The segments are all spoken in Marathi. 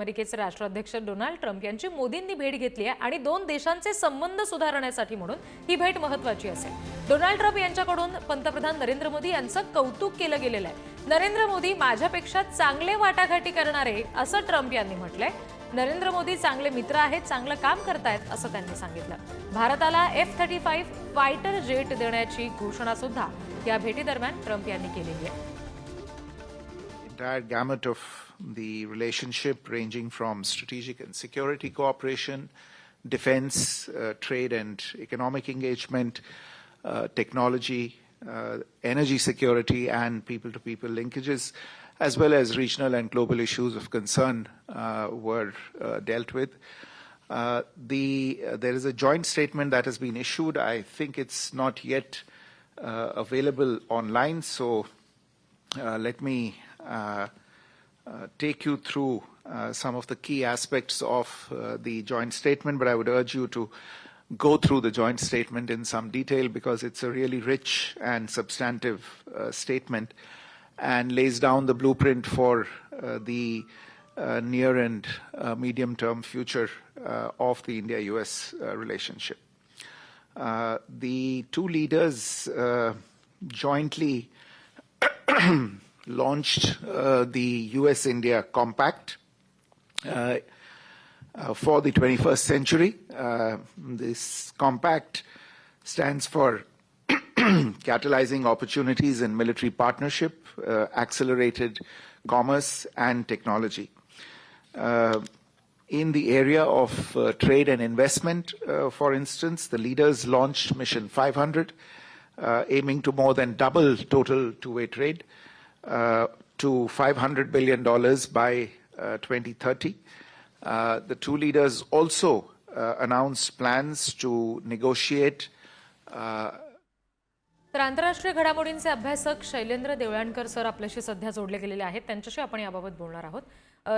अमेरिकेचे राष्ट्राध्यक्ष डोनाल्ड ट्रम्प यांची मोदींनी भेट घेतली आहे आणि दोन देशांचे संबंध सुधारण्यासाठी म्हणून ही भेट महत्त्वाची असेल। डोनाल्ड ट्रम्प यांच्याकडून पंतप्रधान नरेंद्र मोदी यांचं कौतुक केलं गेलेलं आहे। नरेंद्र मोदी माझ्यापेक्षा चांगले वाटाघाटी करणारे असं ट्रम्प यांनी म्हटलंय। नरेंद्र मोदी चांगले मित्र आहेत, चांगलं काम करतायत असं त्यांनी सांगितलं। भारताला F-35 फायटर जेट देण्याची घोषणा सुद्धा या भेटीदरम्यान ट्रम्प यांनी केलेली आहे। Entire gamut of the relationship ranging from strategic and security cooperation, defense, trade and economic engagement, technology, energy security and people-to-people linkages, as well as regional and global issues of concern were dealt with. There is a joint statement that has been issued. I think it's not yet available online, so let me take you through some of the key aspects of the joint statement, but I would urge you to go through the joint statement in some detail because it's a really rich and substantive statement and lays down the blueprint for the near and medium-term future of the India-US relationship. The two leaders jointly launched the US-India Compact for the 21st century. This compact stands for catalyzing opportunities in military partnership, accelerated commerce and technology. In the area of trade and investment, for instance, the leaders launched Mission 500, aiming to more than double total two-way trade to $500 billion by 2030. The two leaders also announced plans to negotiate. तर आंतरराष्ट्रीय घडामोडींचे अभ्यासक शैलेंद्र देवळणकर सर आपल्याशी सध्या जोडले गेलेले आहेत, त्यांच्याशी आपण याबाबत बोलणार आहोत।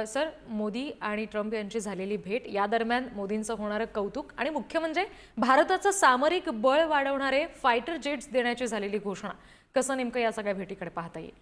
सर, मोदी आणि ट्रम्प यांची झालेली भेट, या दरम्यान मोदींचं होणारं कौतुक आणि मुख्य म्हणजे भारताचं सामरिक बळ वाढवणारे फायटर जेट्स देण्याची झालेली घोषणा, कसं नेमकं या सगळ्या भेटीकडे पाहता येईल?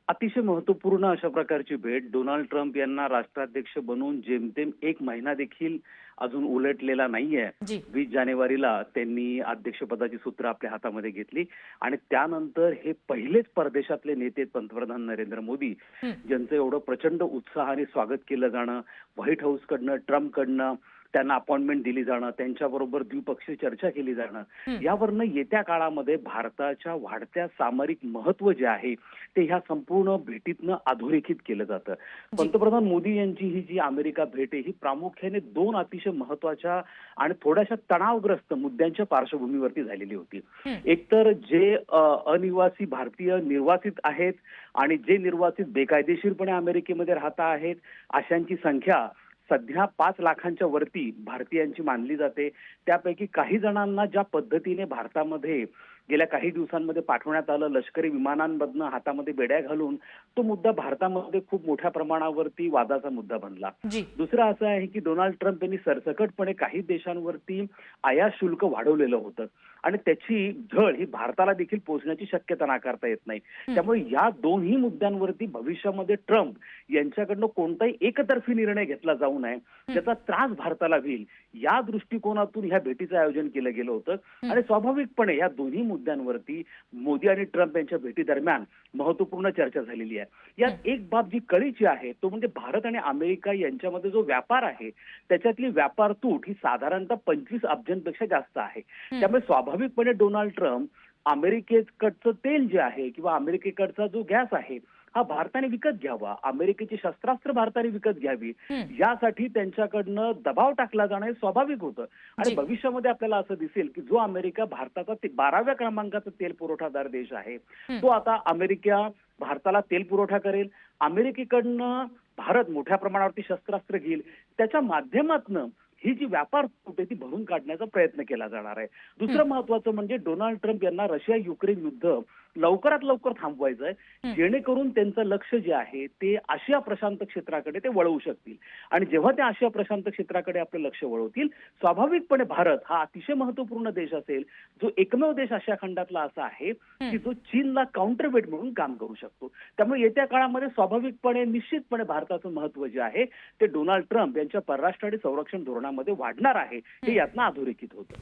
अतिशय महत्त्वपूर्ण अशा प्रकारची भेट। डोनाल्ड ट्रम्प यांना राष्ट्राध्यक्ष बनवून जेमतेम एक महिना देखील अजून उलटलेला नाहीये। 20 जानेवारीला त्यांनी अध्यक्षपदाची सूत्र आपल्या हातामध्ये घेतली आणि त्यानंतर हे पहिलेच परदेशातले नेते पंतप्रधान नरेंद्र मोदी ज्यांचं एवढं प्रचंड उत्साहाने स्वागत केलं जाणं, व्हाईट हाऊस कडनं, ट्रम्प कडनं त्यांना अपॉइंटमेंट दिली जाणं, त्यांच्याबरोबर द्विपक्षीय चर्चा केली जाणं, यावरनं येत्या काळामध्ये भारताच्या वाढत्या सामरिक महत्व जे आहे ते ह्या संपूर्ण भेटीतनं अधोरेखित केलं जातं। पंतप्रधान मोदी यांची ही जी अमेरिका भेट आहे ही प्रामुख्याने दोन अतिशय महत्वाच्या आणि थोड्याशा तणावग्रस्त मुद्द्यांच्या पार्श्वभूमीवरती झालेली होती। एकतर जे अनिवासी भारतीय निर्वासित आहेत आणि जे निर्वासित बेकायदेशीरपणे अमेरिकेमध्ये राहत आहेत अशांची संख्या सध्या 5 लाखांच्या वरती भारतीयांची मानली जाते। त्यापैकी काही जणांना ज्या पद्धतीने भारतामध्ये गेल्या काही दिवसांमध्ये पाठवण्यात आलं लष्करी विमानांमधनं हातामध्ये बेड्या घालून, तो मुद्दा भारतामध्ये खूप मोठ्या प्रमाणावरती वादाचा मुद्दा बनला। दुसरं असं आहे की डोनाल्ड ट्रम्प यांनी सरसकटपणे काही देशांवरती आयात शुल्क वाढवलेलं होतं आणि त्याची झळ ही भारताला देखील पोहोचण्याची शक्यता नाकारता येत नाही। त्यामुळे या दोन्ही मुद्द्यांवरती भविष्यामध्ये ट्रम्प यांच्याकडनं कोणताही एकतर्फी निर्णय घेतला जाऊ नये, त्याचा त्रास भारताला होईल, या दृष्टिकोनातून ह्या भेटीचं आयोजन केलं गेलं होतं। आणि स्वाभाविकपणे या दोन्ही मुद्द्यांवरती मोदी आणि ट्रम्प यांच्या भेटी दरम्यान महत्वपूर्ण चर्चा झालेली आहे। यात एक बाब जी कळीची आहे तो म्हणजे भारत आणि अमेरिका यांच्यामध्ये जो व्यापार आहे त्याच्यातली व्यापार तूट ही साधारणतः 25 अब्जांपेक्षा जास्त आहे। त्यामुळे स्वाभाविकपणे डोनाल्ड ट्रम्प अमेरिकेकडचं तेल जे आहे किंवा अमेरिकेकडचा जो गॅस आहे हा भारताने विकत घ्यावा, अमेरिकेची शस्त्रास्त्र भारताने विकत घ्यावी, यासाठी त्यांच्याकडनं दबाव टाकला जाणं हे स्वाभाविक होतं। आणि भविष्यामध्ये आपल्याला असं दिसेल की जो अमेरिका भारताचा 12व्या क्रमांकाचा तेल पुरवठादार देश आहे तो आता अमेरिका भारताला तेल पुरवठा करेल, अमेरिकेकडनं भारत मोठ्या प्रमाणावरती शस्त्रास्त्र घेईल, त्याच्या माध्यमातून ही जी व्यापार तूट आहे ती भरून काढण्याचा प्रयत्न केला जाणार आहे. दुसरं महत्वाचं म्हणजे डोनाल्ड ट्रम्प यांना रशिया युक्रेन युद्ध लवकरात लवकर थांबवायचं आहे, जेणेकरून त्यांचं लक्ष जे आहे ते आशिया प्रशांत क्षेत्राकडे ते वळवू शकतील. आणि जेव्हा ते आशिया प्रशांत क्षेत्राकडे आपलं लक्ष वळवतील, स्वाभाविकपणे भारत हा अतिशय महत्वपूर्ण देश असेल, जो एकमेव देश आशिया खंडातला असा आहे की जो चीनला काउंटरवेट म्हणून काम करू शकतो. त्यामुळे येत्या काळामध्ये स्वाभाविकपणे निश्चितपणे भारताचं महत्व जे आहे ते डोनाल्ड ट्रम्प यांच्या परराष्ट्र आणि संरक्षण धोरणामध्ये वाढणार आहे, हे यातनं अधोरेखित होतं.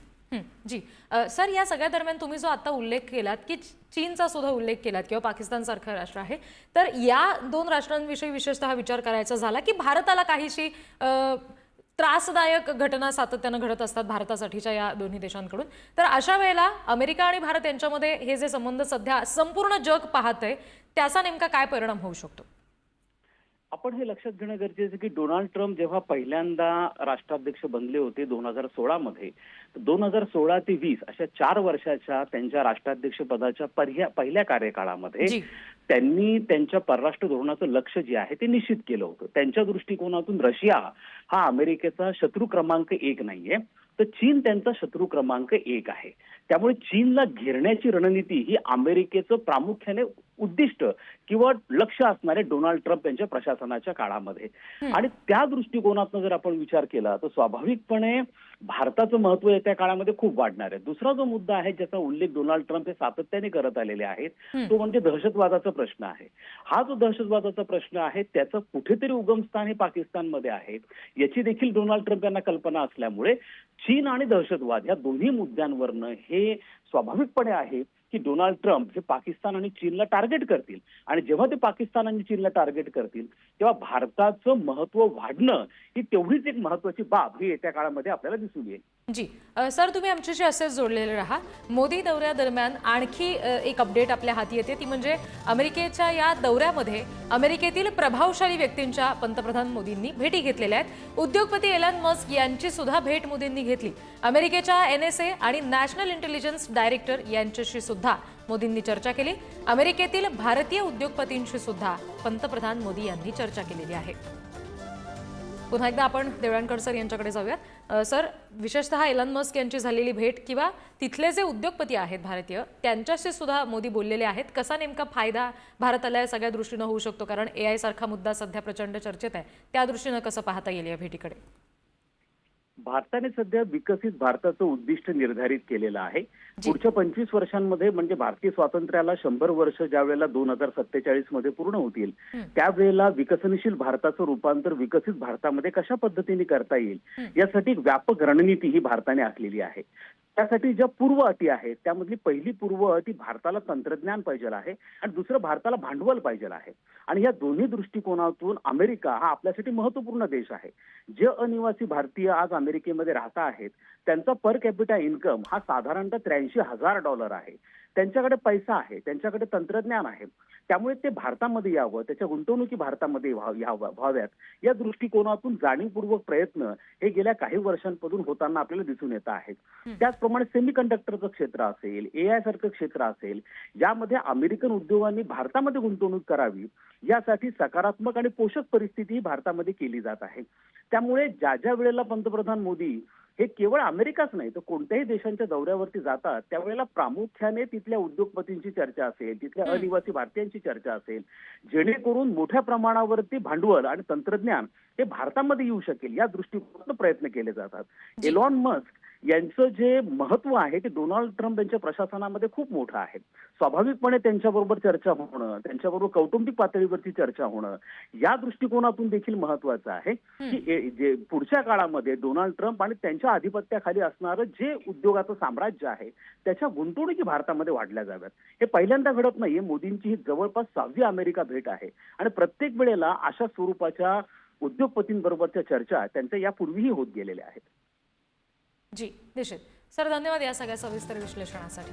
जी सर, या सगळ्या दरम्यान तुम्ही जो आता उल्लेख केलात की चीनचा सुद्धा उल्लेख केलात किंवा पाकिस्तान सारखं राष्ट्र आहे, तर या दोन राष्ट्रांविषयी विशेषतः विचार करायचा झाला की भारताला काहीशी त्रासदायक घटना सातत्यानं घडत असतात भारतासाठीच्या या दोन्ही देशांकडून, तर अशा वेळेला अमेरिका आणि भारत यांच्यामध्ये हे जे संबंध सध्या संपूर्ण जग पाहतंय त्याचा नेमका काय परिणाम होऊ शकतो? आपण हे लक्षात घेणं गरजेचं की डोनाल्ड ट्रम्प जेव्हा पहिल्यांदा राष्ट्राध्यक्ष बनले होते 2016 मध्ये, 2016 ते 20 अशा 4 वर्षाच्या त्यांच्या राष्ट्राध्यक्ष पदाच्या पहिल्या कार्यकाळामध्ये त्यांनी त्यांच्या परराष्ट्र धोरणाचं लक्ष जे आहे ते निश्चित केलं होतं. त्यांच्या दृष्टिकोनातून रशिया हा अमेरिकेचा शत्रू क्रमांक 1 नाहीये, तर चीन त्यांचा शत्रू क्रमांक 1 आहे. त्यामुळे चीनला घेरण्याची रणनीती ही अमेरिकेचं प्रामुख्याने उद्दिष्ट किंवा लक्ष असणारे डोनाल्ड ट्रम्प यांच्या प्रशासनाच्या काळामध्ये. आणि त्या दृष्टिकोनातून जर आपण विचार केला तर स्वाभाविकपणे भारताचं महत्व येत्या काळामध्ये खूप वाढणार आहे. दुसरा जो मुद्दा आहे ज्याचा उल्लेख डोनाल्ड ट्रम्प हे सातत्याने करत आलेले आहेत, तो म्हणजे दहशतवादाचा प्रश्न आहे. हा जो दहशतवादाचा प्रश्न आहे त्याचं कुठेतरी उगमस्थान हे पाकिस्तानमध्ये आहे, याची देखील डोनाल्ड ट्रम्प यांना कल्पना असल्यामुळे चीन आणि दहशतवाद या दोन्ही मुद्द्यांवरनं हे स्वाभाविकपणे आहे की डोनाल्ड ट्रम्प हे पाकिस्तान आणि चीनला टार्गेट करतील. आणि जेव्हा ते पाकिस्तान आणि चीनला टार्गेट करतील तेव्हा भारताचं महत्व वाढणं ही तेवढीच एक महत्वाची बाब ही येत्या काळामध्ये आपल्याला दिसून येईल. जी सर, तुम्ही आमच्याशी असेच जोडलेले राहा. मोदी दौऱ्यादरम्यान आणखी एक अपडेट आपल्या हाती येते, ती म्हणजे अमेरिकेच्या या दौऱ्यामध्ये अमेरिकेतील प्रभावशाली व्यक्तींच्या पंतप्रधान मोदींनी भेटी घेतलेल्या आहेत. उद्योगपती एलन मस्क यांची सुद्धा भेट मोदींनी घेतली. अमेरिकेच्या NSA आणि नॅशनल इंटेलिजन्स डायरेक्टर यांच्याशी सुद्धा मोदींनी चर्चा केली. अमेरिकेतील भारतीय उद्योगपतींशी सुद्धा पंतप्रधान मोदी यांनी चर्चा केलेली आहे. पुन्हा एकदा आपण देवळणकर सर यांच्याकडे जाऊयात. सर, विशेषतः एलन मस्क यांची झालेली भेट किंवा तिथले जे उद्योगपती आहेत भारतीय त्यांच्याशी सुद्धा मोदी बोललेले आहेत. कसा नेमका फायदा भारताला या सगळ्या दृष्टीनं होऊ शकतो, कारण AI सारखा मुद्दा सध्या प्रचंड चर्चेत आहे, त्या दृष्टीनं कसं पाहता येईल या भेटीकडे? भारताने सध्या विकसित भारताचं उद्दिष्ट निर्धारित केलेलं आहे. पुढच्या 25 वर्षांमध्ये म्हणजे भारतीय स्वातंत्र्याला 100 वर्ष ज्या वेळेला 2047 मध्ये पूर्ण होतील त्यावेळेला विकसनशील भारताचं रूपांतर विकसित भारतामध्ये कशा पद्धतीने करता येईल यासाठी एक व्यापक रणनीती ही भारताने आखलेली आहे. त्यासाठी ज्या पूर्व अटी आहेत त्यामधली पहिली पूर्व अटी भारताला तंत्रज्ञान पाहिजे आहे आणि दुसरं भारताला भांडवल पाहिजे आहे. आणि या दोन्ही दृष्टिकोनातून अमेरिका हा आपल्यासाठी महत्वपूर्ण देश आहे. जे अनिवासी भारतीय आज अमेरिकेमध्ये राहता आहेत त्यांचा पर कॅपिटा इन्कम हा साधारणतः $83,000 आहे. त्यांच्याकडे पैसा आहे, त्यांच्याकडे तंत्रज्ञान आहे, त्यामुळे ते भारतामध्ये यावं, त्याच्या गुंतवणुकी भारतामध्ये व्हाव्यात या दृष्टिकोनातून जाणीवपूर्वक प्रयत्न हे गेल्या काही वर्षांपासून होताना आपल्याला दिसून येत आहेत. त्याचप्रमाणे सेमीकंडक्टरचं क्षेत्र असेल, AI सारखं क्षेत्र असेल, यामध्ये अमेरिकन उद्योगांनी भारतामध्ये गुंतवणूक करावी यासाठी सकारात्मक आणि पोषक परिस्थिती भारतामध्ये केली जात आहे. त्यामुळे ज्या वेळेला पंतप्रधान मोदी हे केवळ अमेरिकाच नाही तर कोणत्याही देशांच्या दौऱ्यावरती जातात त्यावेळेला प्रामुख्याने तिथल्या उद्योगपतींची चर्चा असेल, तिथल्या अनिवासी भारतीयांची चर्चा असेल, जेणेकरून मोठ्या प्रमाणावरती भांडवल आणि तंत्रज्ञान हे भारतामध्ये येऊ शकेल या दृष्टिकोनातून प्रयत्न केले जातात. एलॉन मस्क यांचं जे महत्व आहे ते डोनाल्ड ट्रम्प यांच्या प्रशासनामध्ये खूप मोठं आहे. स्वाभाविकपणे त्यांच्याबरोबर चर्चा होणं, त्यांच्याबरोबर कौटुंबिक पातळीवरती चर्चा होणं या दृष्टिकोनातून देखील महत्वाचं आहे की जे पुढच्या काळामध्ये डोनाल्ड ट्रम्प आणि त्यांच्या आधिपत्याखाली असणारं जे उद्योगाचं साम्राज्य आहे त्याच्या गुंतवणुकी भारतामध्ये वाढल्या जाव्यात. हे पहिल्यांदा घडत नाहीये. मोदींची ही जवळपास 6वी अमेरिका भेट आहे आणि प्रत्येक वेळेला अशा स्वरूपाच्या उद्योगपतींबरोबरच्या चर्चा त्यांच्या यापूर्वीही होत गेलेल्या आहेत. जी निश्चित सर, धन्यवाद या सगळ्या सविस्तर विश्लेषणासाठी.